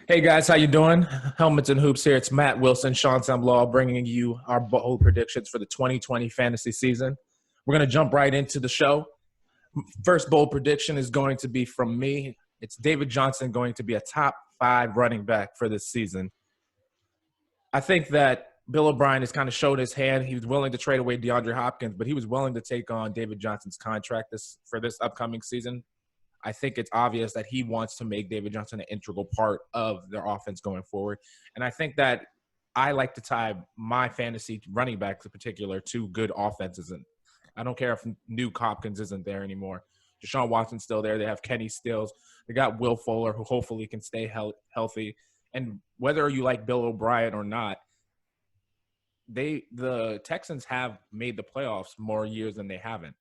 Hey guys, how you doing? Helmets and Hoops here. It's Matt Wilson, Sean Samlal, bringing you our bold predictions for the 2020 fantasy season. We're going to jump right into the show. First bold prediction is going to be from me. It's David Johnson going to be a top 5 running back for this season. I think that Bill O'Brien has kind of showed his hand. He was willing to trade away DeAndre Hopkins, but he was willing to take on David Johnson's contract for this upcoming season. I think it's obvious that he wants to make David Johnson an integral part of their offense going forward. And I think that I like to tie my fantasy running backs in particular to good offenses. And I don't care if Nuke Hopkins isn't there anymore. Deshaun Watson's still there. They have Kenny Stills. They got Will Fuller, who hopefully can stay healthy. And whether you like Bill O'Brien or not, the Texans have made the playoffs more years than they haven't.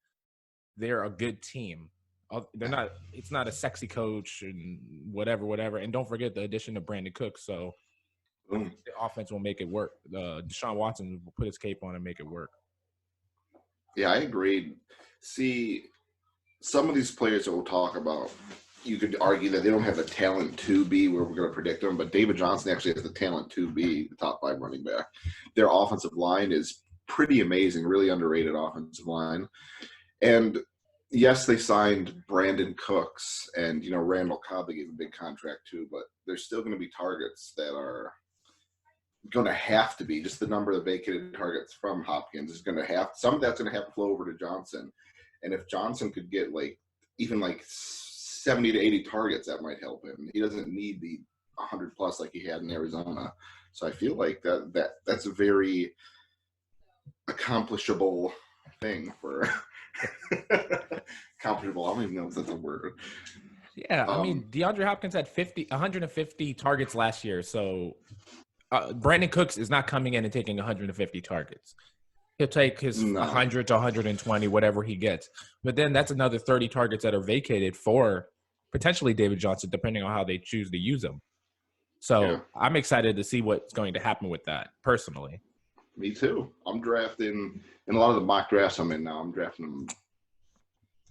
They're a good team. They're not. It's not a sexy coach and whatever. And don't forget the addition of Brandon Cooks. So the offense will make it work. Deshaun Watson will put his cape on and make it work. Yeah, I agree. See, some of these players that we'll talk about, you could argue that they don't have the talent to be where we're going to predict them, but David Johnson actually has the talent to be the top 5 running back. Their offensive line is pretty amazing, really underrated offensive line. And yes, they signed Brandon Cooks and, Randall Cobb. They gave a big contract too, but there's still going to be targets that are going to have to be just the number of vacated targets from Hopkins is going to have some of that's going to have to flow over to Johnson. And if Johnson could get even 70 to 80 targets, that might help him. He doesn't need the 100 plus like he had in Arizona. So I feel like that's a very accomplishable thing for accomplishable. I don't even know if that's a word. Yeah, I mean, DeAndre Hopkins had 150 targets last year. So Brandon Cooks is not coming in and taking 150 targets. He'll take his 100 to 120, whatever he gets. But then that's another 30 targets that are vacated for potentially David Johnson, depending on how they choose to use him. So yeah. I'm excited to see what's going to happen with that, personally. Me too. I'm drafting in a lot of the mock drafts I'm in now. I'm drafting him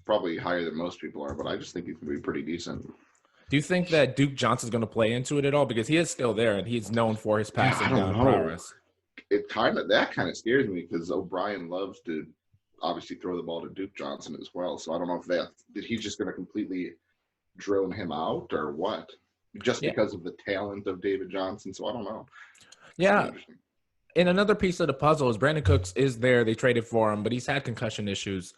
probably higher than most people are, but I just think he's going to be pretty decent. Do you think that Duke Johnson's going to play into it at all? Because he is still there, and he's known for his passing down prowess. That kind of scares me because O'Brien loves to obviously throw the ball to Duke Johnson as well. So I don't know if did he just going to completely drone him out or what? Just because of the talent of David Johnson. So I don't know. Yeah. And another piece of the puzzle is Brandon Cooks is there. They traded for him, but he's had concussion issues.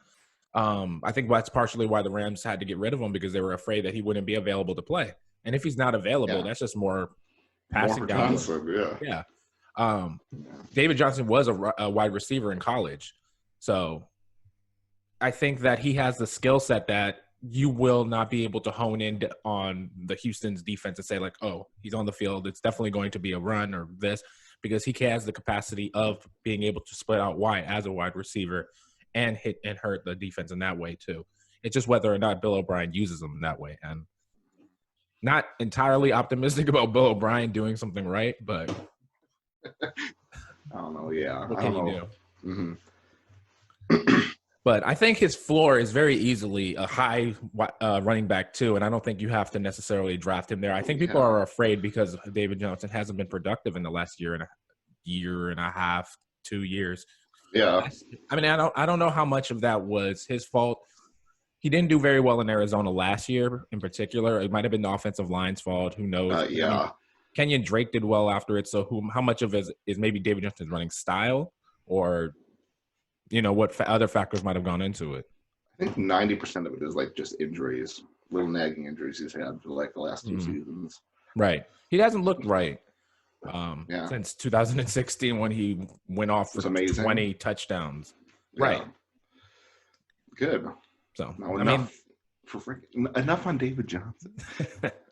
I think that's partially why the Rams had to get rid of him because they were afraid that he wouldn't be available to play. And if he's not available, that's just more passing down. Yeah. David Johnson was a wide receiver in college. So I think that he has the skill set that you will not be able to hone in on the Houston's defense and say he's on the field. It's definitely going to be a run or this. Because he has the capacity of being able to split out wide as a wide receiver and hit and hurt the defense in that way too. It's just whether or not Bill O'Brien uses them in that way. And not entirely optimistic about Bill O'Brien doing something right, but I don't know. Yeah. What can you do? Mm-hmm. But I think his floor is very easily a high running back too, and I don't think you have to necessarily draft him there. I think people are afraid because David Johnson hasn't been productive in the last year and a half, 2 years. Yeah. I mean, I don't know how much of that was his fault. He didn't do very well in Arizona last year in particular. It might have been the offensive line's fault. Who knows? Kenyon Drake did well after it. So how much of it is maybe David Johnson's running style or – what other factors might have gone into it? I think 90% of it is just injuries, little nagging injuries he's had for the last 2 seasons. Right. He hasn't looked right since 2016 when he went off for 20 touchdowns. Yeah. Right. Good. So, enough on David Johnson.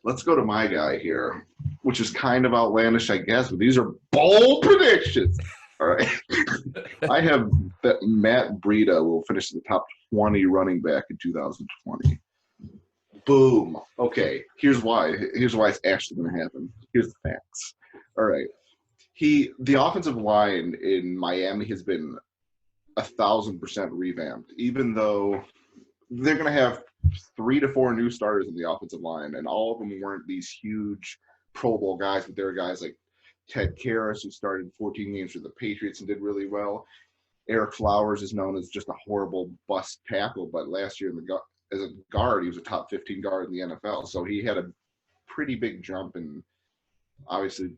Let's go to my guy here, which is kind of outlandish, I guess, but these are bold predictions. All right. I have that Matt Breida will finish in the top 20 running back in 2020. Boom. Okay. Here's why. Here's why it's actually going to happen. Here's the facts. All right. The offensive line in Miami has been 1,000% revamped, even though they're going to have 3 to 4 new starters in the offensive line, and all of them weren't these huge Pro Bowl guys, but there are guys like Ted Karras, who started 14 games for the Patriots and did really well. Eric Flowers is known as just a horrible bust tackle, but last year as a guard, he was a top 15 guard in the NFL. So he had a pretty big jump, and obviously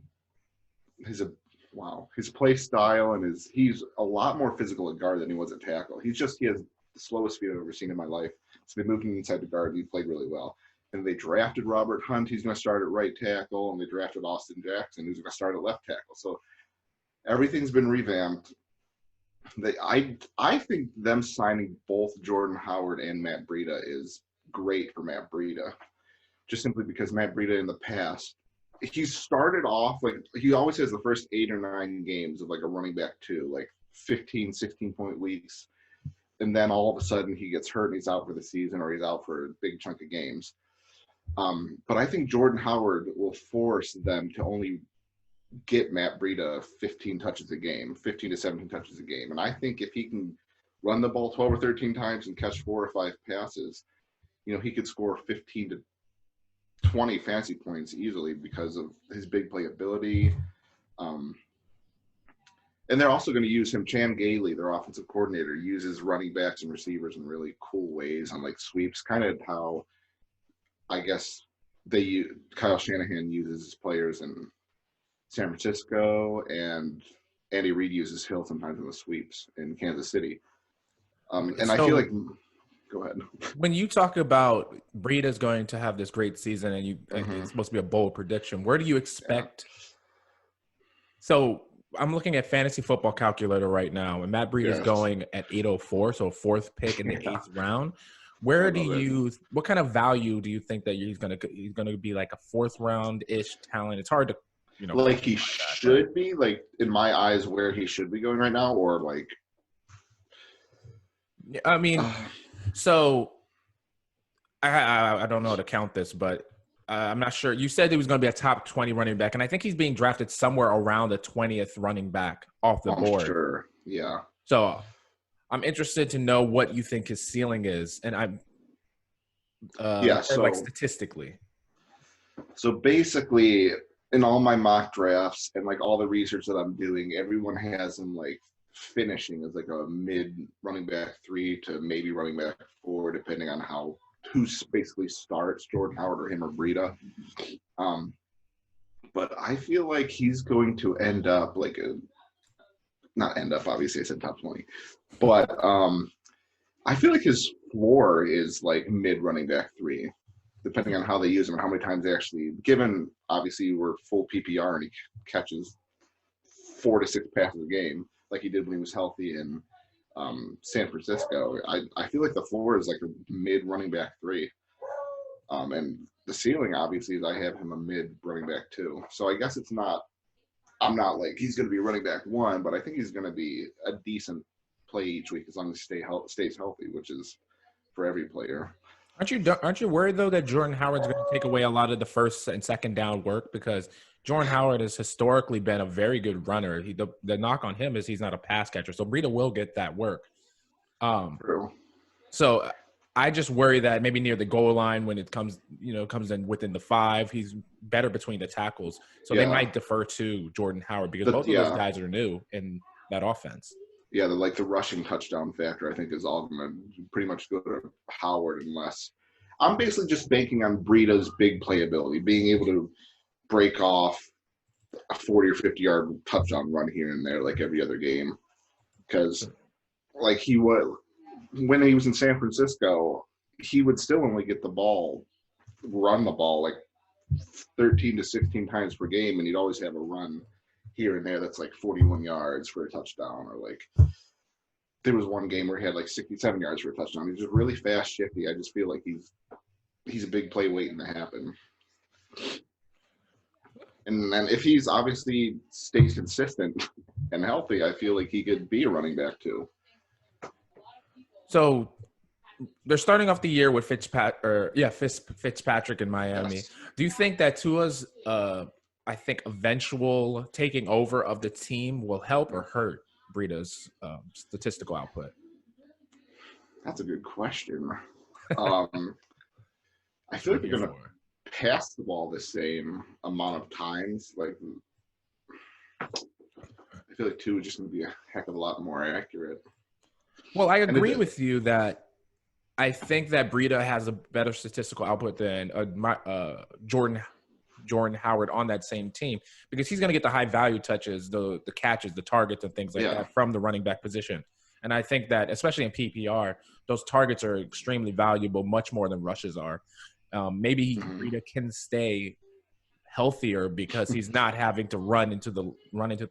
his play style and he's a lot more physical at guard than he was at tackle. He has the slowest speed I've ever seen in my life. So they moved him inside the guard, and he played really well. And they drafted Robert Hunt. He's going to start at right tackle, and they drafted Austin Jackson, who's going to start at left tackle. So everything's been revamped. I think them signing both Jordan Howard and Matt Breida is great for Matt Breida, just simply because Matt Breida in the past, he started off like he always has the first 8 or 9 games of like a running back 2, like 15, 16-point weeks. And then all of a sudden he gets hurt and he's out for the season, or he's out for a big chunk of games. But I think Jordan Howard will force them to only get Matt Breida 15 touches a game, 15 to 17 touches a game. And I think if he can run the ball 12 or 13 times and catch 4 or 5 passes, he could score 15 to 20 fantasy points easily because of his big playability. And they're also going to use him. Chan Gailey, their offensive coordinator, uses running backs and receivers in really cool ways on like sweeps, kind of how I guess Kyle Shanahan uses his players in San Francisco, and Andy Reid uses Hill sometimes in the sweeps in Kansas City. I feel like – go ahead. When you talk about Breida's going to have this great season and it's supposed to be a bold prediction, where do you expect So I'm looking at Fantasy Football Calculator right now, and Matt Breida is going at 804, so 4th pick in the 8th round. What kind of value do you think that he's gonna be, like a 4th round-ish talent? It's hard to, like he should be, like in my eyes, where he should be going right now, or like. I mean, so I don't know how to count this, but I'm not sure. You said he was going to be a top 20 running back, and I think he's being drafted somewhere around the 20th running back off the board. Sure, yeah. So I'm interested to know what you think his ceiling is, and I'm like statistically. So basically, in all my mock drafts and like all the research that I'm doing, everyone has him like finishing as like a mid running back 3 to maybe running back 4, depending on who basically starts, Jordan Howard or him or Breida. But I feel like he's going to end up obviously I said top 20, but I feel like his floor is like mid running back 3, depending on how they use him and how many times they actually, given obviously we're full PPR and he catches 4 to 6 passes a game like he did when he was healthy in San Francisco. I feel like the floor is like a mid running back 3. And the ceiling obviously is I have him a mid running back 2. So I guess I'm not like he's going to be running back 1, but I think he's going to be a decent play each week as long as he stays healthy, which is for every player. Aren't you worried though that Jordan Howard's going to take away a lot of the first and second down work, because Jordan Howard has historically been a very good runner. The knock on him is he's not a pass catcher, so Breida will get that work. True. So I just worry that maybe near the goal line when it comes in within the 5, he's better between the tackles. So they might defer to Jordan Howard because both of those guys are new in that offense. Yeah, the rushing touchdown factor I think is all going to pretty much go to Howard, unless I'm basically just banking on Breida's big playability, being able to break off a 40 or 50-yard touchdown run here and there like every other game. Because like when he was in San Francisco, he would still only get the ball, run the ball like 13 to 16 times per game, and he'd always have a run here and there that's like 41 yards for a touchdown, or like there was one game where he had like 67 yards for a touchdown. He's just really fast, shifty. I just feel like he's a big play waiting to happen. And then if he's obviously stays consistent and healthy, I feel like he could be a running back too. So they're starting off the year with Fitzpatrick in Miami. Yes. Do you think that Tua's eventual taking over of the team will help or hurt Breida's statistical output? That's a good question. I feel like they're going to pass the ball the same amount of times, like I feel like 2 is just going to be a heck of a lot more accurate. Well, I agree with you that I think that Breida has a better statistical output than Jordan Howard on that same team because he's going to get the high value touches, the catches, the targets, and things like that from the running back position. And I think that, especially in PPR, those targets are extremely valuable, much more than rushes are. Maybe Breida can stay healthier because he's not having to run into the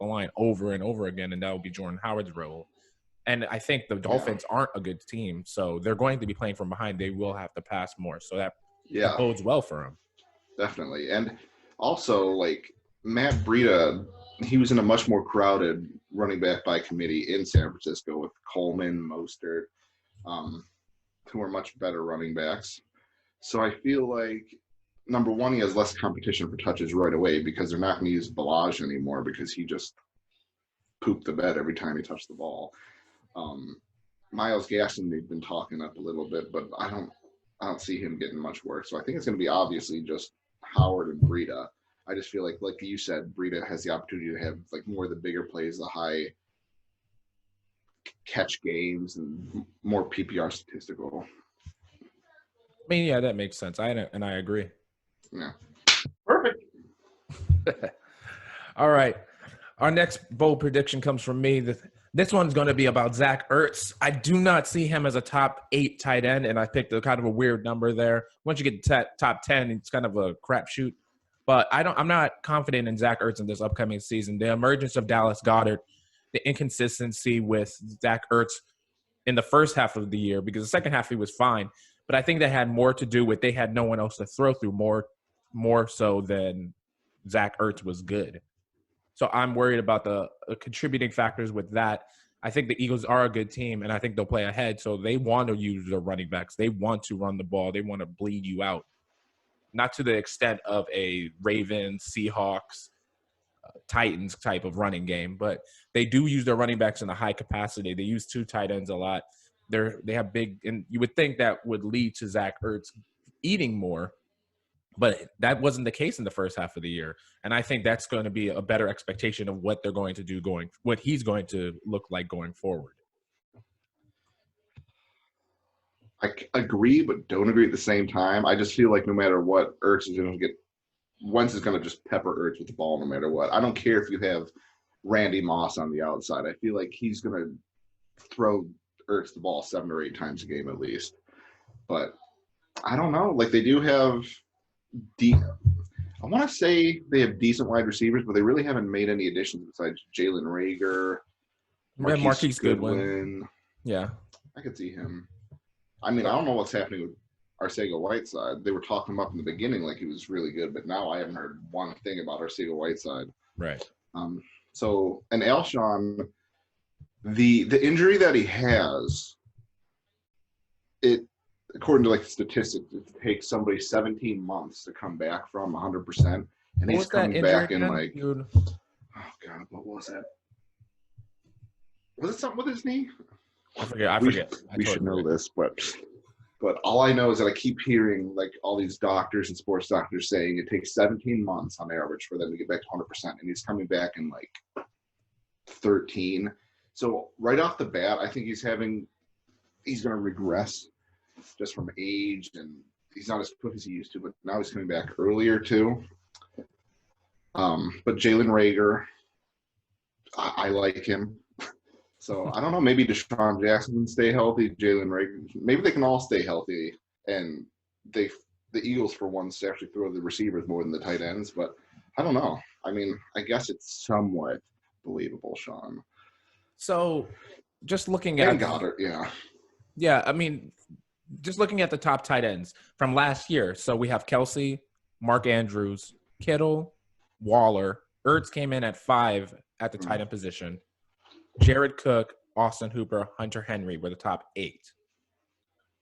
line over and over again, and that will be Jordan Howard's role. And I think the Dolphins aren't a good team, so they're going to be playing from behind. They will have to pass more, so that bodes well for them. Definitely. And also, like, Matt Breida, he was in a much more crowded running back by committee in San Francisco with Coleman, Mostert, who are much better running backs. So I feel like, number one, he has less competition for touches right away because they're not going to use Balaj anymore because he just pooped the bed every time he touched the ball. Myles Gaskin, they've been talking up a little bit, but I don't see him getting much work. So I think it's going to be obviously just Howard and Breida. I just feel like you said, Breida has the opportunity to have like more of the bigger plays, the high catch games, and more PPR statistical. I mean, yeah, that makes sense. I agree. Yeah. Perfect. All right. Our next bold prediction comes from me. This one's going to be about Zach Ertz. I do not see him as a top 8 tight end, and I picked a kind of a weird number there. Once you get to top 10, it's kind of a crapshoot. But I'm not confident in Zach Ertz in this upcoming season. The emergence of Dallas Goedert, the inconsistency with Zach Ertz in the first half of the year, because the second half he was fine. But I think that had more to do with they had no one else to throw through more so than Zach Ertz was good. So I'm worried about the contributing factors with that. I think the Eagles are a good team, and I think they'll play ahead. So they want to use their running backs. They want to run the ball. They want to bleed you out. Not to the extent of a Ravens, Seahawks, Titans type of running game, but they do use their running backs in a high capacity. They use 2 tight ends a lot. They have big, and you would think that would lead to Zach Ertz eating more, but that wasn't the case in the first half of the year. And I think that's going to be a better expectation of what they're going to do what he's going to look like going forward. I agree, but don't agree at the same time. I just feel like no matter what, Ertz is going to get – Wentz is going to just pepper Ertz with the ball no matter what. I don't care if you have Randy Moss on the outside. I feel like he's going to throw Ertz the ball 7 or 8 times a game at least. But I don't know. Like, they do have I want to say they have decent wide receivers, but they really haven't made any additions besides Jalen Reagor, Marquise Goodwin. Yeah. I could see him. I mean, I don't know what's happening with Arcega-Whiteside. They were talking him up in the beginning like he was really good, but now I haven't heard one thing about Arcega-Whiteside. Right. So, and Alshon, the injury that he has, it according to like statistics, it takes somebody 17 months to come back from 100%, and he's coming back in like, oh god, what was that? Was it something with his knee? I forget. We should know this, but all I know is that I keep hearing like all these doctors and sports doctors saying it takes 17 months on average for them to get back to 100%, and he's coming back in like 13. So right off the bat, I think he's going to regress just from age, and he's not as quick as he used to, but now he's coming back earlier too. But Jalen Reagor, I like him. So I don't know, maybe Deshaun Jackson can stay healthy, Jalen Reagor, maybe they can all stay healthy, and the Eagles for once actually throw the receivers more than the tight ends, but I don't know. I mean, I guess it's somewhat believable, Sean. So just looking at Goddard, yeah. Yeah, I mean, just looking at the top tight ends from last year. So we have Kelsey, Mark Andrews, Kittle, Waller. Ertz came in at 5 at the tight end position. Jared Cook, Austin Hooper, Hunter Henry were the top 8.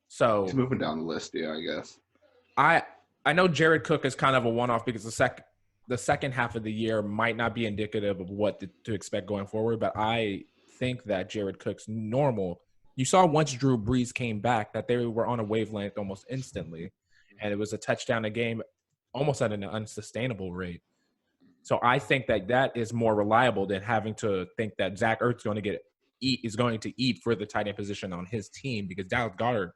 So he's moving down the list, yeah, I guess. I know Jared Cook is kind of a one-off because the second half of the year might not be indicative of what to expect going forward, but I think that Jared Cook's normal. You saw once Drew Brees came back that they were on a wavelength almost instantly, and it was a touchdown a game almost at an unsustainable rate. So I think that is more reliable than having to think that Zach Ertz is going to eat for the tight end position on his team, because Dallas Goedert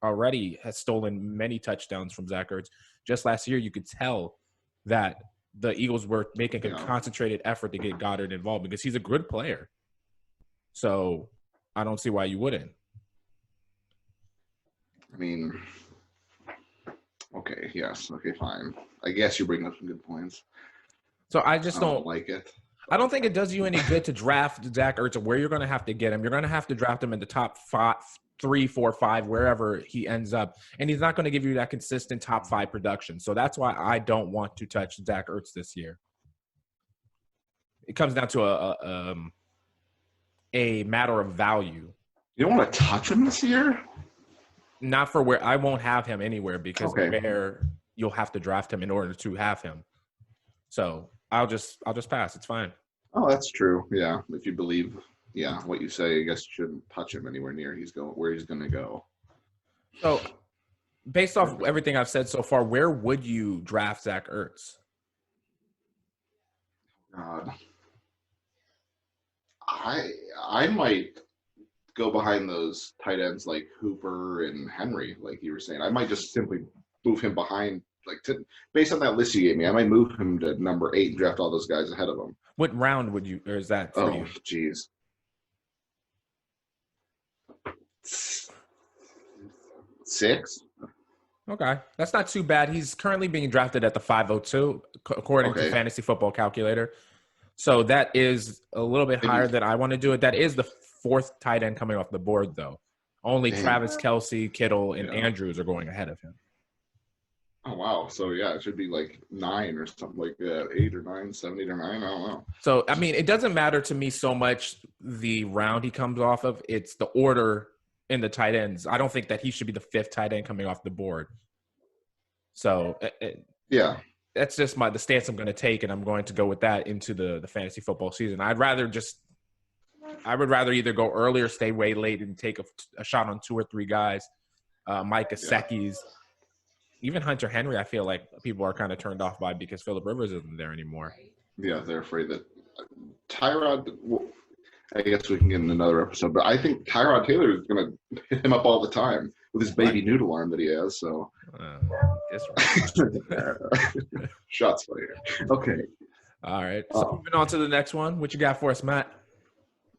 already has stolen many touchdowns from Zach Ertz. Just last year, you could tell that the Eagles were making a concentrated effort to get Goddard involved because he's a good player. So I don't see why you wouldn't. I mean, okay, yes, okay, fine. I guess you're bringing up some good points. So I just don't like it. I don't think it does you any good to draft Zach Ertz where you're going to have to get him. You're going to have to draft him in the top 3, 4, 5, wherever he ends up. And he's not going to give you that consistent top 5 production. So that's why I don't want to touch Zach Ertz this year. It comes down to a matter of value. You don't want to touch him this year? Not for where I won't have him anywhere, because where you'll have to draft him in order to have him. So I'll just pass. It's fine. Oh, that's true. Yeah, if you believe, what you say, I guess you shouldn't touch him anywhere near where he's going to go. So, based off everything I've said so far, where would you draft Zach Ertz? God, I might go behind those tight ends like Hooper and Henry, like you were saying. I might just simply move him behind. Based on that list you gave me, I might move him to number 8 and draft all those guys ahead of him. What round would you, or is that for you? Oh, jeez. 6? Okay. That's not too bad. He's currently being drafted at the 502, according to Fantasy Football Calculator. So that is a little bit higher than I want to do it. That is the 4th tight end coming off the board, though. Only Travis Kelce, Kittle, and Andrews are going ahead of him. Oh, wow. So, it should be like 9 or something like that. 8 or 9, 7, 8 or 9. I don't know. So, I mean, it doesn't matter to me so much the round he comes off of. It's the order in the tight ends. I don't think that he should be the 5th tight end coming off the board. So, that's just the stance I'm going to take, and I'm going to go with that into the fantasy football season. I would rather either go early or stay way late and take a shot on 2 or 3 guys. Mike Gesicki's. Even Hunter Henry, I feel like people are kind of turned off by because Phillip Rivers isn't there anymore. Yeah, they're afraid that Tyrod – I guess we can get in another episode, but I think Tyrod Taylor is going to hit him up all the time with his baby noodle arm that he has. So shots fired. Okay. All right. So moving on to the next one. What you got for us, Matt?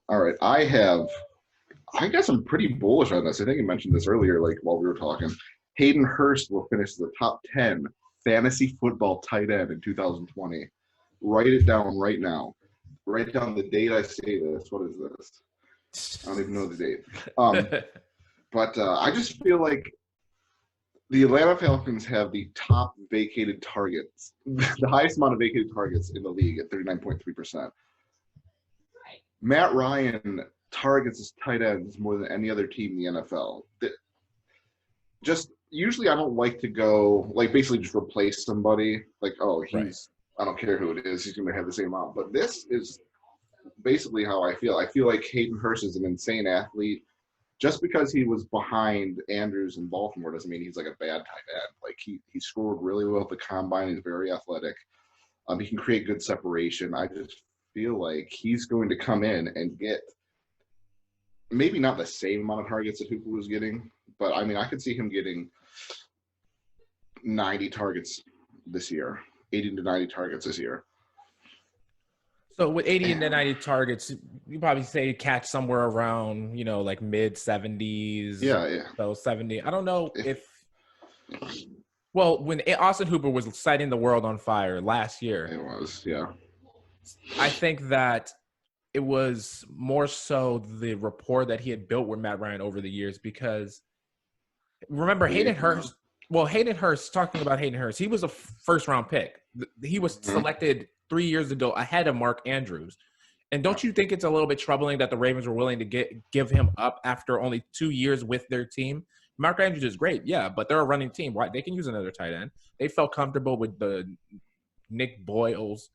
All right. I guess I'm pretty bullish on this. I think you mentioned this earlier, like while we were talking. Hayden Hurst will finish the top 10 fantasy football tight end in 2020. Write it down right now. Write down the date I say this. What is this? I don't even know the date. But I just feel like the Atlanta Falcons have the top vacated targets, the highest amount of vacated targets in the league at 39.3%. Matt Ryan targets his tight ends more than any other team in the NFL. Usually I don't like to go, basically just replace somebody. I don't care who it is, he's going to have the same amount. But this is basically how I feel. I feel like Hayden Hurst is an insane athlete. Just because he was behind Andrews in Baltimore doesn't mean he's like a bad tight end. He scored really well at the combine. He's very athletic. He can create good separation. I just feel like he's going to come in and get maybe not the same amount of targets that Hooper was getting, but I mean, I could see him getting 90 targets this year, 80 to 90 targets this year. So with 80 to 90 targets, you probably say catch somewhere around, mid 70s. Yeah. So 70. I don't know when Austin Hooper was setting the world on fire last year. It was, yeah. I think that it was more so the rapport that he had built with Matt Ryan over the years, because remember Hayden Hurst, talking about Hayden Hurst, he was a first-round pick. He was selected 3 years ago ahead of Mark Andrews. And don't you think it's a little bit troubling that the Ravens were willing to give him up after only 2 years with their team? Mark Andrews is great, yeah, but they're a running team. Why? They can use another tight end. They felt comfortable with the Nick Boyles,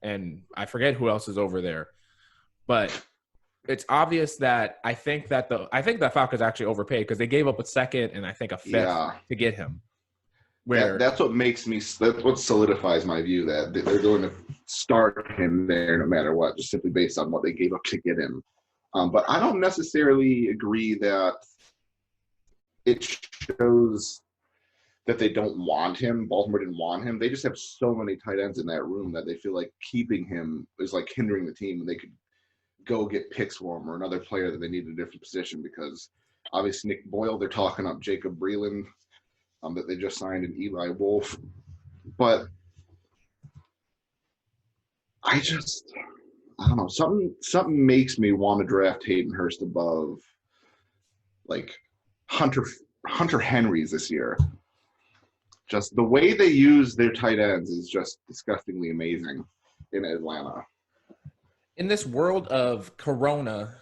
and I forget who else is over there. But it's obvious that I think that Falcons actually overpaid, because they gave up a second and I think a fifth to get him. where That's what makes me. That's what solidifies my view that they're going to start him there no matter what, just simply based on what they gave up to get him. But I don't necessarily agree that it shows that they don't want him. Baltimore didn't want him. They just have so many tight ends in that room that they feel like keeping him is like hindering the team, and they could go get picks for him or another player that they need in a different position because obviously Nick Boyle, they're talking up Jacob Breeland that they just signed, and Eli Wolf. But I don't know, something makes me want to draft Hayden Hurst above like Hunter Henry's this year. Just the way they use their tight ends is just disgustingly amazing in Atlanta. In this world of Corona,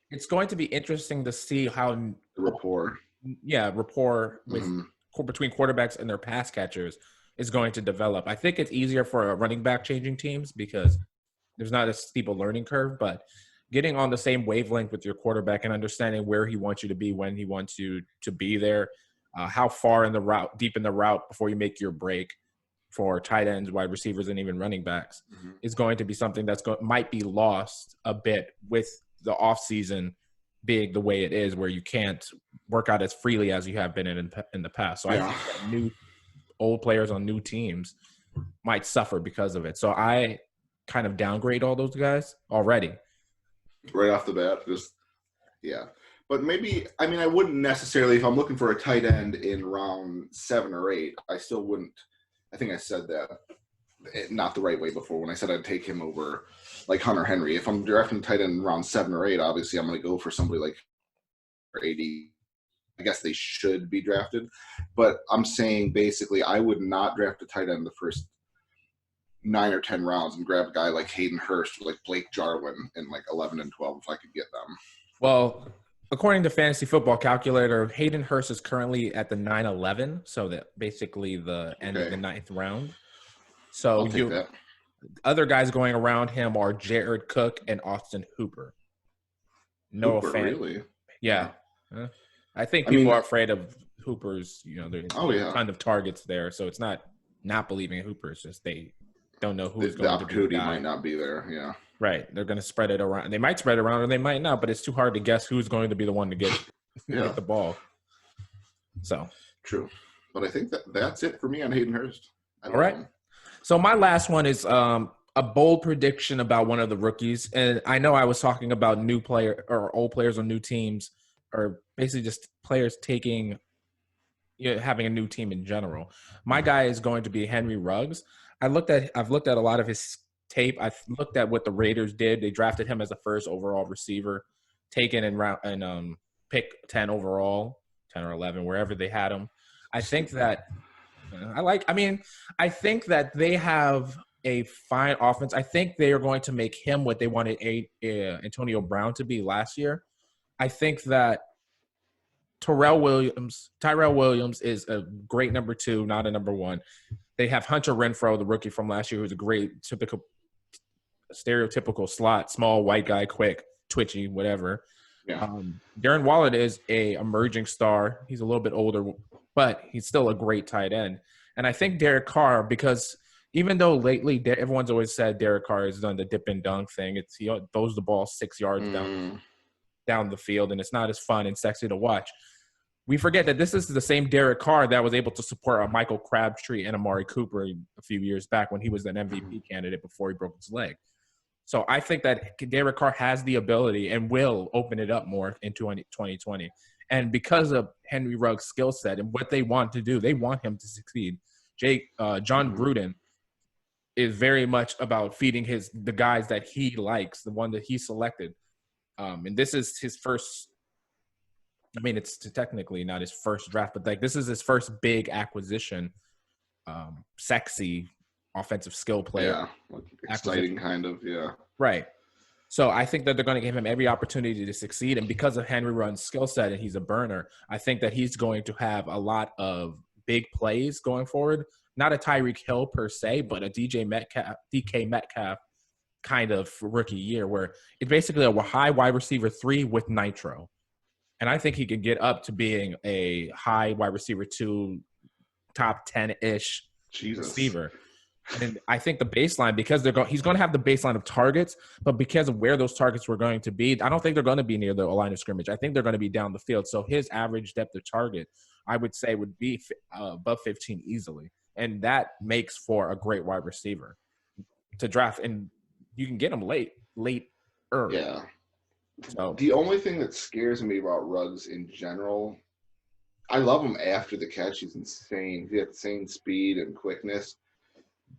it's going to be interesting to see how the rapport with between quarterbacks and their pass catchers is going to develop. I think it's easier for a running back changing teams because there's not a steep a learning curve, but getting on the same wavelength with your quarterback and understanding where he wants you to be, when he wants you to be there, how far in the route, deep in the route before you make your break for tight ends, wide receivers, and even running backs is going to be something that's might be lost a bit with the offseason being the way it is, where you can't work out as freely as you have been in the past. So I think that old players on new teams might suffer because of it. So I kind of downgrade all those guys already. Right off the bat, But maybe, I mean, I wouldn't necessarily, if I'm looking for a tight end in round 7 or 8, I still wouldn't. I think I said that not the right way before when I said I'd take him over like Hunter Henry. If I'm drafting tight end in round 7 or 8, obviously I'm going to go for somebody like 80. I guess they should be drafted. But I'm saying basically I would not draft a tight end in the first 9 or 10 rounds and grab a guy like Hayden Hurst or like Blake Jarwin in like 11 and 12 if I could get them. Well, according to Fantasy Football Calculator, Hayden Hurst is currently at the 9-11, so that basically the end of the 9th round. So other guys going around him are Jared Cook and Austin Hooper. No offense. Really? Yeah. I think people are afraid of Hooper's, there's a ton of targets there, so it's not believing in Hooper. It's just they don't know who's going to be the opportunity might not be there, yeah. Right. They're going to spread it around. They might spread it around or they might not, but it's too hard to guess who's going to be the one to get the ball. So true. But I think that's it for me on Hayden Hurst. All right. So my last one is a bold prediction about one of the rookies. And I know I was talking about new player or old players on new teams, or basically just players taking, having a new team in general. My guy is going to be Henry Ruggs. I've looked at a lot of his tape. I've looked at what the Raiders did. They drafted him as the first overall receiver, taken in pick 10 overall, 10 or 11, wherever they had him. I think that I think that they have a fine offense. I think they are going to make him what they wanted Antonio Brown to be last year. I think that Tyrell Williams is a great number 2, not a number 1. They have Hunter Renfrow, the rookie from last year, who's a great stereotypical slot, small white guy, quick, twitchy, whatever. Yeah. Darren Waller is a emerging star. He's a little bit older, but he's still a great tight end. And I think Derek Carr, because even though lately everyone's always said Derek Carr has done the dip and dunk thing, he throws the ball 6 yards down the field, and it's not as fun and sexy to watch. We forget that this is the same Derek Carr that was able to support a Michael Crabtree and Amari Cooper a few years back when he was an MVP candidate before he broke his leg. So I think that Derek Carr has the ability and will open it up more in 2020. And because of Henry Ruggs' skill set and what they want to do, they want him to succeed. John Gruden is very much about feeding the guys that he likes, the one that he selected. And this is his first. I mean, it's technically not his first draft, but this is his first big acquisition. Sexy offensive skill player. Yeah, exciting kind of, yeah. Right. So I think that they're going to give him every opportunity to succeed. And because of Henry Ruggs' skill set and he's a burner, I think that he's going to have a lot of big plays going forward. Not a Tyreek Hill per se, but a DK Metcalf kind of rookie year where it's basically a high wide receiver 3 with nitro. And I think he could get up to being a high wide receiver 2 top 10-ish Jesus. receiver. And I think the baseline, because he's going to have the baseline of targets, but because of where those targets were going to be, I don't think they're going to be near the line of scrimmage. I think they're going to be down the field. So his average depth of target, I would say, would be above 15 easily. And that makes for a great wide receiver to draft. And you can get him late. Yeah. So the only thing that scares me about Ruggs in general, I love him after the catch. He's insane. He has insane speed and quickness.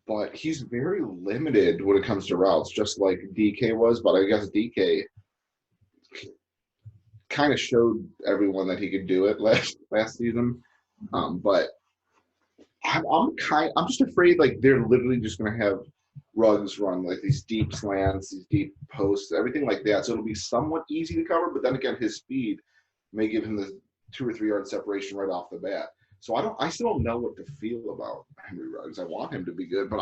But he's very limited when it comes to routes, just like DK was. But I guess DK kind of showed everyone that he could do it last season. But I'm just afraid like they're literally just going to have Ruggs run like these deep slants, these deep posts, everything like that. So it'll be somewhat easy to cover. But then again, his speed may give him the 2 or 3 yard separation right off the bat. So I still don't know what to feel about Henry Ruggs. I want him to be good, but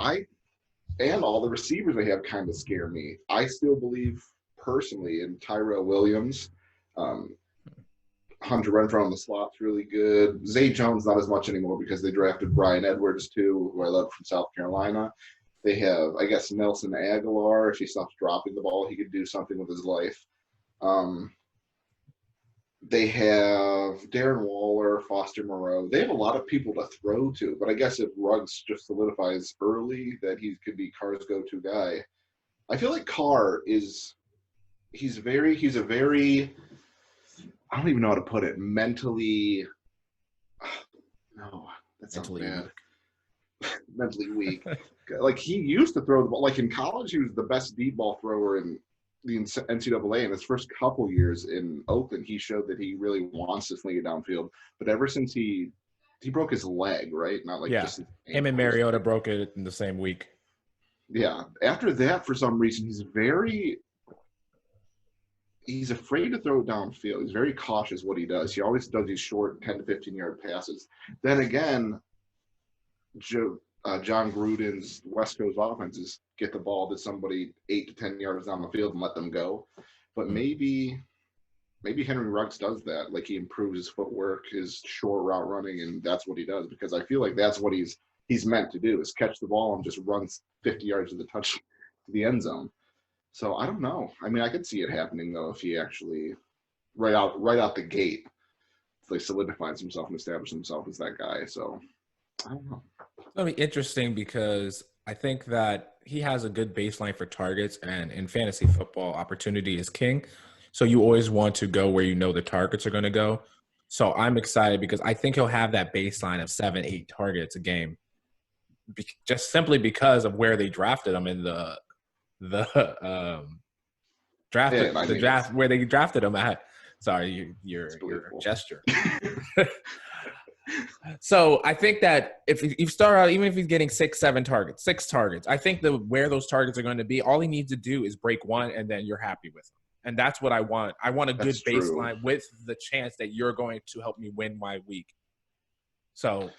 and all the receivers they have kind of scare me. I still believe personally in Tyrell Williams. Hunter Renfrow on the slot's really good. Zay Jones not as much anymore because they drafted Brian Edwards too, who I love from South Carolina. They have, I guess, Nelson Aguilar. If he stops dropping the ball, he could do something with his life. They have Darren Waller, Foster Moreau. They have a lot of people to throw to, but I guess if Ruggs just solidifies early that he could be Carr's go-to guy, I feel like Carr he's a very, I don't even know how to put it, mentally, no, that sounds bad. Mentally weak. Like he used to throw the ball, like in college, he was the best deep ball thrower in the NCAA. In his first couple years in Oakland, he showed that he really wants to sling it downfield. But ever since he broke his leg, right? Not like just him and Mariota broke it in the same week. Yeah. After that, for some reason, he's afraid to throw it downfield. He's very cautious what he does. He always does these short 10 to 15-yard passes. Then again, John Gruden's West Coast offenses get the ball to somebody 8 to 10 yards down the field and let them go. But maybe Henry Ruggs does that. Like he improves his footwork, his short route running, and that's what he does. Because I feel like that's what he's meant to do is catch the ball and just run 50 yards to the end zone. So I don't know. I mean, I could see it happening though if he actually right out the gate, like solidifies himself and establishes himself as that guy. So I don't know. It's going to be interesting because I think that he has a good baseline for targets, and in fantasy football, opportunity is king. So you always want to go where you know the targets are going to go. So I'm excited because I think he'll have that baseline of 7-8 targets a game, just simply because of where they drafted him in the draft where they drafted him at. Sorry, your gesture. So I think that if you start out, even if he's getting 6 targets, I think where those targets are going to be, all he needs to do is break one, and then you're happy with him. And that's what I want. I want a good baseline with the chance that you're going to help me win my week. So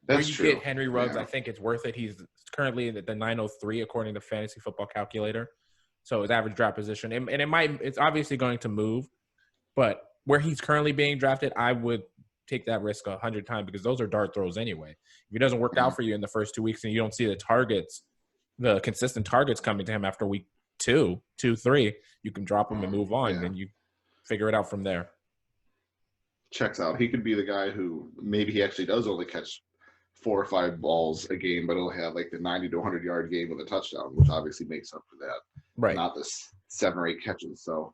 where you get Henry Ruggs, I think it's worth it. He's currently at the 903 according to Fantasy Football Calculator. So his average draft position, and it's obviously going to move, but where he's currently being drafted, I would take that risk 100 times because those are dart throws anyway. If it doesn't work out for you in the first 2 weeks and you don't see the consistent targets coming to him after week 2, 3, you can drop him and move on, and then you figure it out from there. Checks out. He could be the guy who maybe he actually does only catch 4 or 5 balls a game, but he'll have like the 90 to 100 yard game with a touchdown, which obviously makes up for that. Right. Not the 7 or 8 catches. So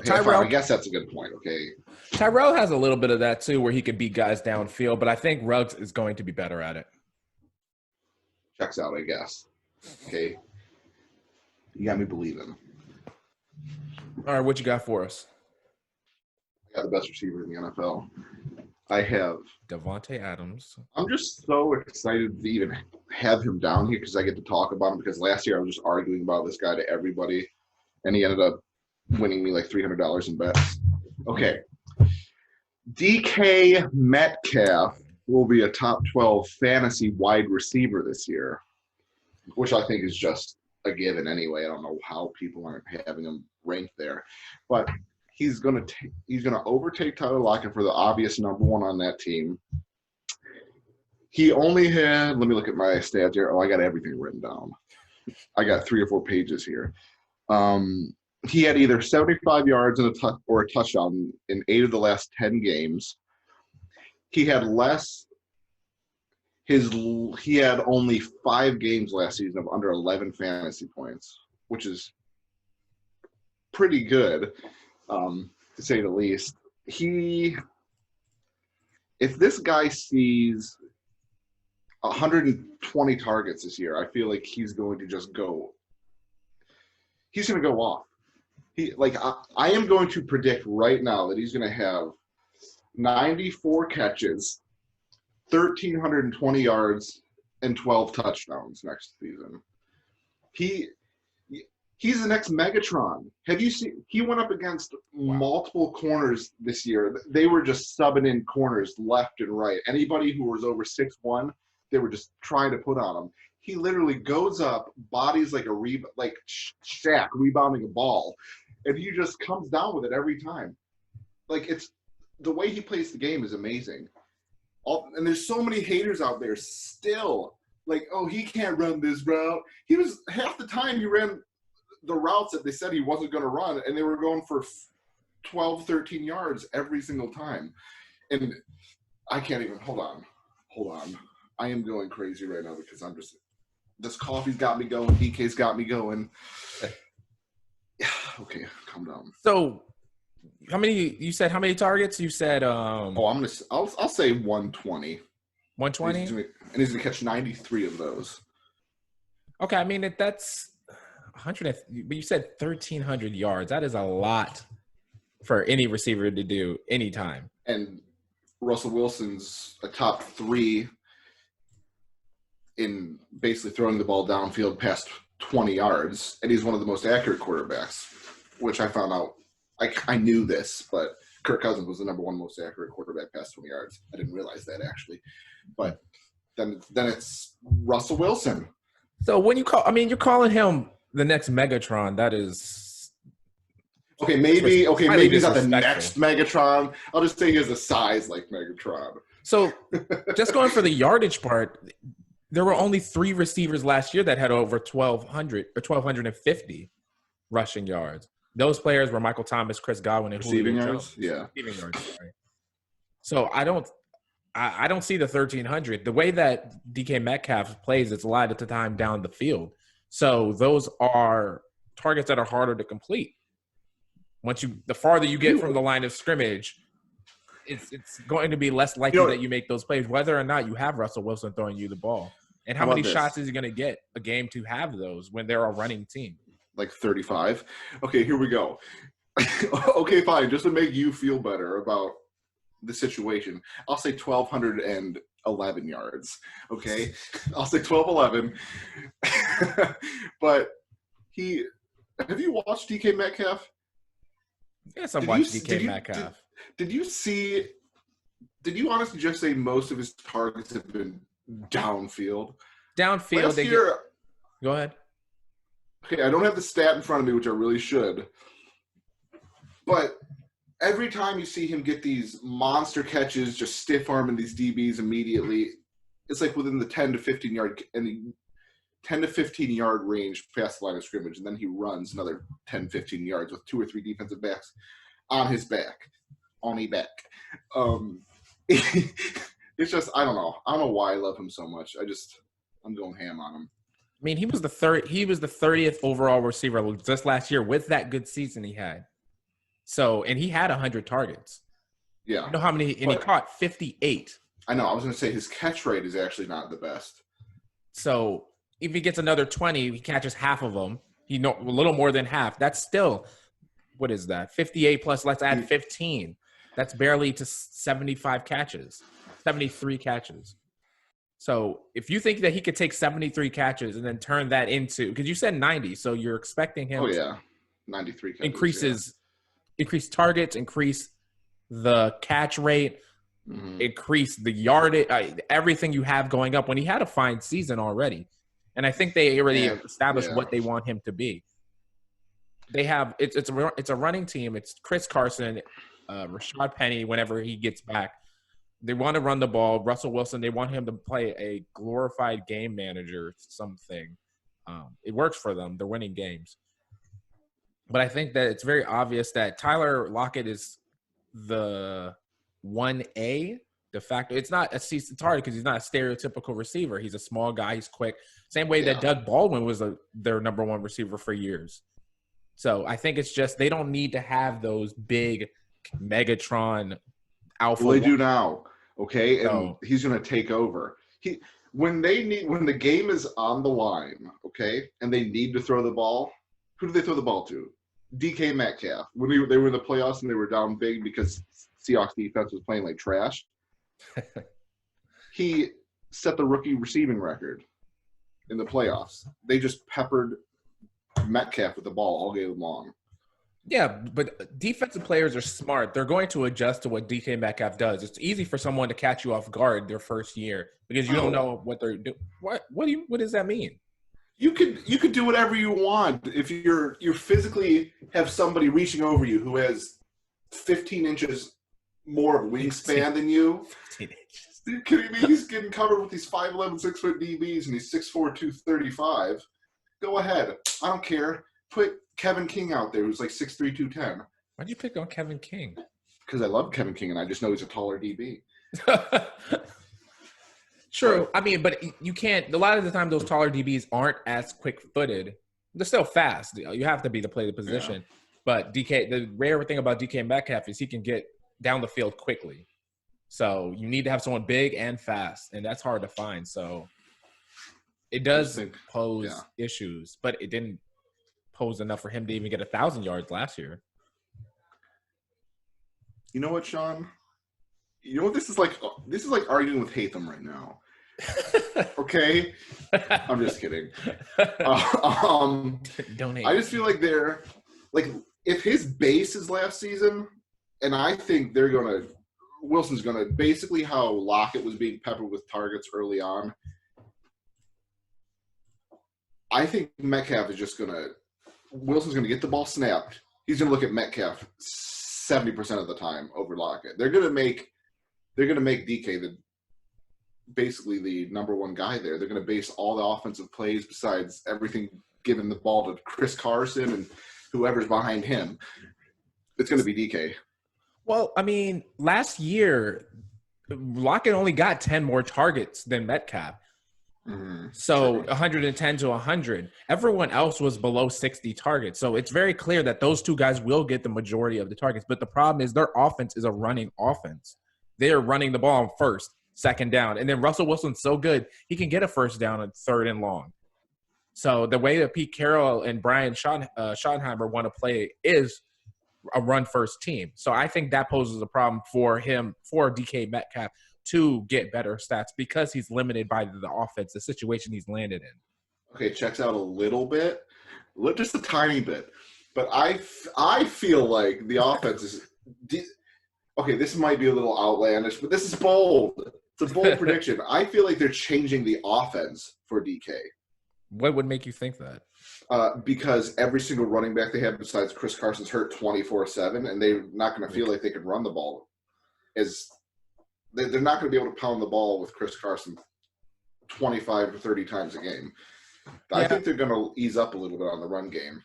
Tyrell, I guess that's a good point. Okay. Tyrell has a little bit of that too, where he could beat guys downfield, but I think Ruggs is going to be better at it. Checks out, I guess. Okay. You got me believing. All right, what you got for us? I got the best receiver in the NFL. I have Devontae Adams. I'm just so excited to even have him down here because I get to talk about him, because last year I was just arguing about this guy to everybody, and he ended up winning me like $300 in bets. Okay. DK Metcalf will be a top 12 fantasy wide receiver this year, which I think is just a given anyway. I don't know how people aren't having him ranked there, but he's going to overtake Tyler Lockett for the obvious number one on that team. He only had, let me look at my stats here. Oh, I got everything written down. I got 3 or 4 pages here. He had either 75 yards and or a touchdown in 8 of the last 10 games. He had he had only 5 games last season of under 11 fantasy points, which is pretty good, to say the least. If this guy sees 120 targets this year, I feel like he's going to just go. He's going to go off. I am going to predict right now that he's going to have 94 catches, 1,320 yards, and 12 touchdowns next season. He's the next Megatron. Have you seen? He went up against multiple corners this year. They were just subbing in corners left and right. Anybody who was over 6'1", they were just trying to put on him. He literally goes up, bodies like Shaq rebounding a ball, and he just comes down with it every time. It's the way he plays the game is amazing. And there's so many haters out there still he can't run this route. He was half the time he ran the routes that they said he wasn't going to run, and they were going for 12, 13 yards every single time. And I can't even, hold on. I am going crazy right now because this coffee's got me going. DK's got me going. Okay, calm down. So how many targets? You said, I'll say 120. 120? And he's going to catch 93 of those. Okay. I mean, that's 100, but you said 1,300 yards. That is a lot for any receiver to do anytime. And Russell Wilson's a top 3 in basically throwing the ball downfield past 20 yards, and he's one of the most accurate quarterbacks, which I found out. I knew this, but Kirk Cousins was the number 1 most accurate quarterback past 20 yards. I didn't realize that, actually. But then it's Russell Wilson. So when you're calling him the next Megatron, that is maybe he's not the next Megatron. I'll just say he has a size like Megatron. So just going for the yardage part, there were only 3 receivers last year that had over 1,200 or 1,250 rushing yards. Those players were Michael Thomas, Chris Godwin, and receiving Julio yards. Jones. Yeah, receiving yards. Sorry. So I don't see the 1,300. The way that DK Metcalf plays, it's a lot of the time down the field. So those are targets that are harder to complete. The farther you get from the line of scrimmage, it's going to be less likely that you make those plays, whether or not you have Russell Wilson throwing you the ball. And how many shots is he going to get a game to have those when they're a running team? Like 35. Okay, here we go. Okay, fine. Just to make you feel better about the situation, I'll say 1,211 yards. Okay, I'll say 1,211. But have you watched DK Metcalf? Yes, I've watched DK Metcalf. Did you honestly just say most of his targets have been downfield? Downfield. Go ahead. Okay, I don't have the stat in front of me, which I really should. But every time you see him get these monster catches, just stiff arming these DBs immediately, it's like within the 10 to 15 yard range past the line of scrimmage, and then he runs another 10, 15 yards with 2 or 3 defensive backs on his back. It's just, I don't know. I don't know why I love him so much. I'm going ham on him. I mean, he was the 30th overall receiver just last year with that good season he had. So, and he had 100 targets. Yeah. You know how many? And he caught 58. I know. I was going to say his catch rate is actually not the best. So if he gets another 20, he catches half of them. A little more than half. That's still, what is that? 58 plus. Let's add 15. That's barely to 75 catches, 73 catches. So if you think that he could take 73 catches and then turn that into, because you said 90, so you're expecting him. Oh yeah, 93 catches. Increase targets, increase the catch rate, increase the yardage, everything you have going up when he had a fine season already. And I think they already established what they want him to be. They have it's a running team. It's Chris Carson, Rashad Penny whenever he gets back, They want to run the ball. Russell Wilson, they want him to play a glorified game manager, something. It works for them. They're winning games. But I think that it's very obvious that Tyler Lockett is the 1A de facto. It's not a it's hard because he's not a stereotypical receiver. He's a small guy. He's quick. Same way that Doug Baldwin was their number one receiver for years. So I think it's just they don't need to have those big Megatron alpha. Well, they do now, okay? And he's going to take over. When the game is on the line, okay, and they need to throw the ball, who do they throw the ball to? DK Metcalf. When they were in the playoffs and they were down big because Seahawks defense was playing like trash, he set the rookie receiving record in the playoffs. They just peppered Metcalf with the ball all game long. Yeah, but defensive players are smart. They're going to adjust to what DK Metcalf does. It's easy for someone to catch you off guard their first year because you don't know what they're doing. What does that mean? You could do whatever you want if you physically have somebody reaching over you who has 15 inches more of wingspan than you. 15 inches. Are you kidding me? He's getting covered with these 5'11", 6-foot DBs and he's 6'4", 235. Go ahead. I don't care. Put Kevin King out there who's like 6'3", 210. Why'd you pick on Kevin King? Because I love Kevin King and I just know he's a taller DB. True. I mean, but you can't – a lot of the time those taller DBs aren't as quick-footed. They're still fast. You have to be to play the position. Yeah. But the rare thing about DK Metcalf is he can get down the field quickly. So you need to have someone big and fast, and that's hard to find. So it does pose issues, but it didn't pose enough for him to even get 1,000 yards last year. You know what, Sean? You know what this is like? This is like arguing with Hatham right now. Okay? I'm just kidding. Don't hate. I just feel like they're like if his base is last season, and I think Wilson's gonna basically how Lockett was being peppered with targets early on. I think Metcalf is just Wilson's gonna get the ball snapped. He's gonna look at Metcalf 70% of the time over Lockett. They're gonna make DK basically the number one guy there. They're going to base all the offensive plays besides everything giving the ball to Chris Carson and whoever's behind him. It's going to be DK. Well, I mean, last year, Lockett only got 10 more targets than Metcalf. Mm-hmm. So 110 to 100. Everyone else was below 60 targets. So it's very clear that those two guys will get the majority of the targets. But the problem is their offense is a running offense. They are running the ball on first, second down. And then Russell Wilson's so good, he can get a first down on third and long. So the way that Pete Carroll and Brian Schottenheimer want to play is a run-first team. So I think that poses a problem for DK Metcalf to get better stats because he's limited by the offense, the situation he's landed in. Okay, checks out a little bit, just a tiny bit. But I feel like the offense is okay, this might be a little outlandish, but this is bold. It's a bold prediction. I feel like they're changing the offense for DK. What would make you think that? Because every single running back they have besides Chris Carson's hurt 24/7, and they're not going to feel like they can run the ball. They're not going to be able to pound the ball with Chris Carson 25 to 30 times a game. I think they're going to ease up a little bit on the run game.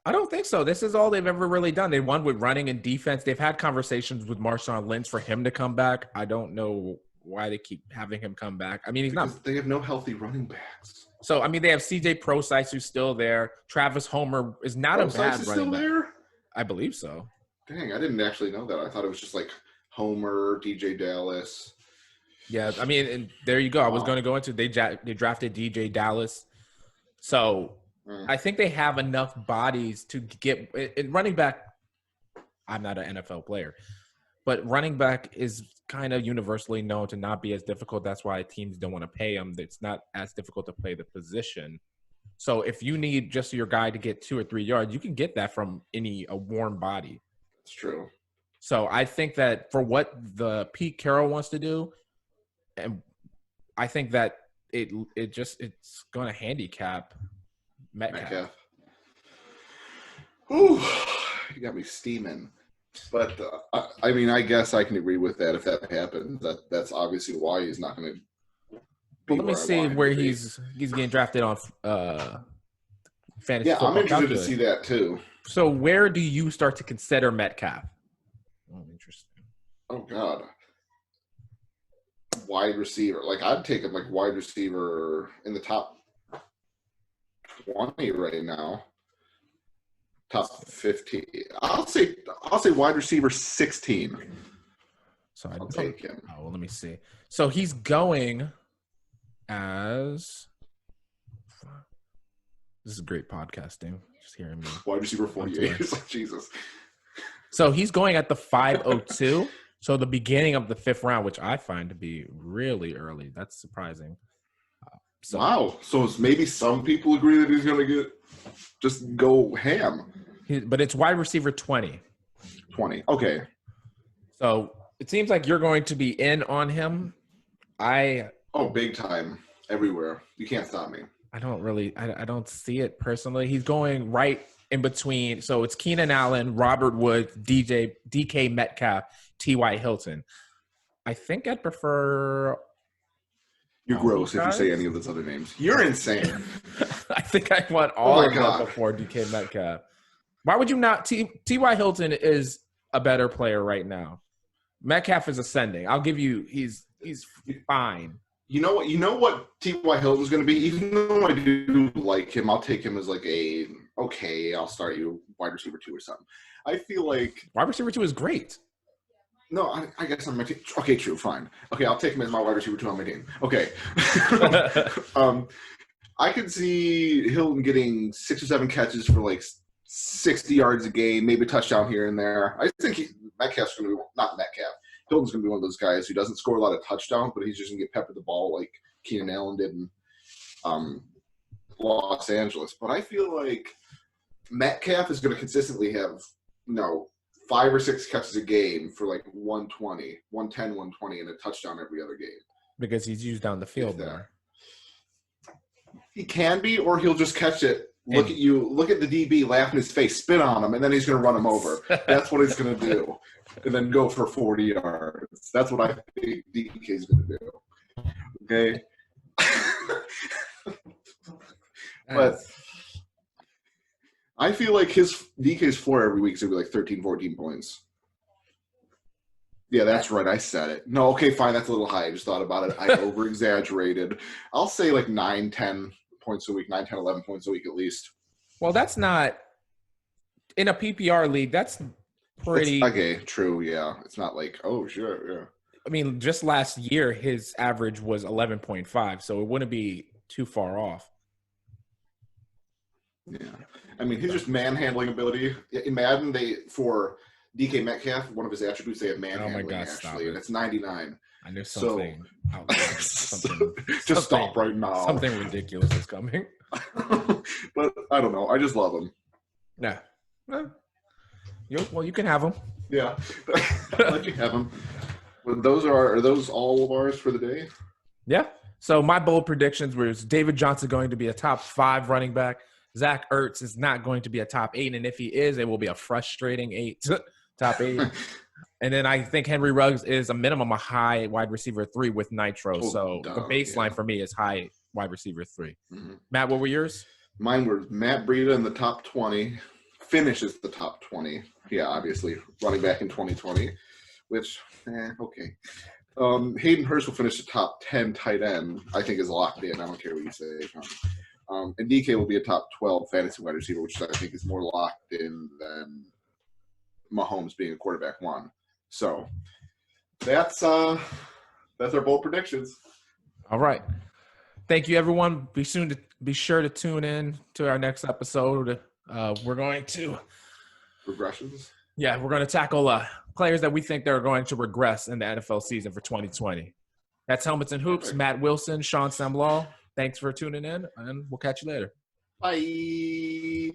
I don't think so. This is all they've ever really done. They won with running and defense. They've had conversations with Marshawn Lynch for him to come back. I don't know why they keep having him come back. I mean, they have no healthy running backs. So, I mean, they have CJ Prosise who's still there. Travis Homer is not a bad running back. There? I believe so. Dang, I didn't actually know that. I thought it was just like Homer, DJ Dallas. Yeah, I mean, and there you go. I was going to go into they drafted DJ Dallas. So I think they have enough bodies to get running back. I'm not an NFL player, but running back is kind of universally known to not be as difficult. That's why teams don't want to pay him. It's not as difficult to play the position. So if you need just your guy to get 2 or 3 yards, you can get that from a warm body. It's true. So I think that for what the Pete Carroll wants to do, and I think that it's going to handicap Metcalf. Ooh, you got me steaming. But I mean, I guess I can agree with that if that happens. That's obviously why he's not going to. Well, let me see where he's getting drafted on fantasy football. I'm interested to calculator. see that too. So where do you start to consider Metcalf? Oh, interesting. Oh God, wide receiver. Like I'd take him like wide receiver in the top 20 right now. Top 50. I'll say wide receiver 16. So I'll take him. Oh, well, let me see. So he's going as. This is great podcasting. Just hearing me. Wide receiver 48. It's like Jesus. So he's going at the 502. So the beginning of the 5th round, which I find to be really early. That's surprising. Wow. So maybe some people agree that he's going to just go ham. But it's wide receiver 20. 20. Okay. So it seems like you're going to be in on him. Oh, big time. Everywhere. You can't stop me. I don't see it personally. He's going right in between. So it's Keenan Allen, Robert Woods, DK Metcalf, T.Y. Hilton. I think I'd prefer. You're gross if you say any of those other names. You're insane. I think I want all of them before DK Metcalf. Why would you not? T.Y. Hilton is a better player right now. Metcalf is ascending. I'll give you. He's fine. You know what T.Y. Hilton's going to be? Even though I do like him, I'll take him as like I'll start you wide receiver 2 or something. I feel like wide receiver 2 is great. No, I guess on my team. Okay, true, fine. Okay, I'll take him as my wide receiver 2 on my team. Okay. I could see Hilton getting 6 or 7 catches for like 60 yards a game, maybe a touchdown here and there. I think Metcalf's going to be – not Metcalf. Hilton's going to be one of those guys who doesn't score a lot of touchdowns, but he's just going to get peppered the ball like Keenan Allen did in Los Angeles. But I feel like Metcalf is going to consistently have, 5 or 6 catches a game for like 120, 110, 120, and a touchdown every other game. Because he's used down the field there. He can be, or he'll just catch it. Look at you, look at the DB, laugh in his face, spit on him, and then he's going to run him over. That's what he's going to do. And then go for 40 yards. That's what I think DK is going to do. Okay? But I feel like DK's floor every week is going to be like 13, 14 points. Yeah, that's right. I said it. No, okay, fine. That's a little high. I just thought about it. I over-exaggerated. I'll say like 9, 10 points a week, 9, 10, 11 points a week at least. Well, that's not – in a PPR league, that's pretty – okay, true, yeah. It's not like, oh, sure, yeah. I mean, just last year, his average was 11.5, so it wouldn't be too far off. Yeah. I mean, his just manhandling ability. In Madden, for DK Metcalf, one of his attributes, they have manhandling, oh my God, actually, and it's 99. I knew something. Just stop right now. Something ridiculous is coming. But I don't know. I just love him. Yeah. Well, you can have him. Yeah. I'll let you have him. But are those all of ours for the day? Yeah. So my bold predictions was David Johnson going to be a top 5 running back. Zach Ertz is not going to be a top 8, and if he is, it will be a frustrating top 8. And then I think Henry Ruggs is a minimum a high wide receiver 3 with Nitro. So the baseline for me is high wide receiver 3. Mm-hmm. Matt, what were yours? Mine were Matt Breida in the top 20, finishes the top 20. Yeah, obviously running back in 2020, which okay. Hayden Hurst will finish the top 10 tight end. I think is locked in. I don't care what you say. And DK will be a top 12 fantasy wide receiver, which I think is more locked in than Mahomes being a quarterback 1. So that's our bold predictions. All right. Thank you, everyone. Be sure to tune in to our next episode. We're going to regressions. Yeah, we're going to tackle players that we think they're going to regress in the NFL season for 2020. That's Helmets and Hoops. Perfect. Matt Wilson, Sean Samlal. Thanks for tuning in, and we'll catch you later. Bye.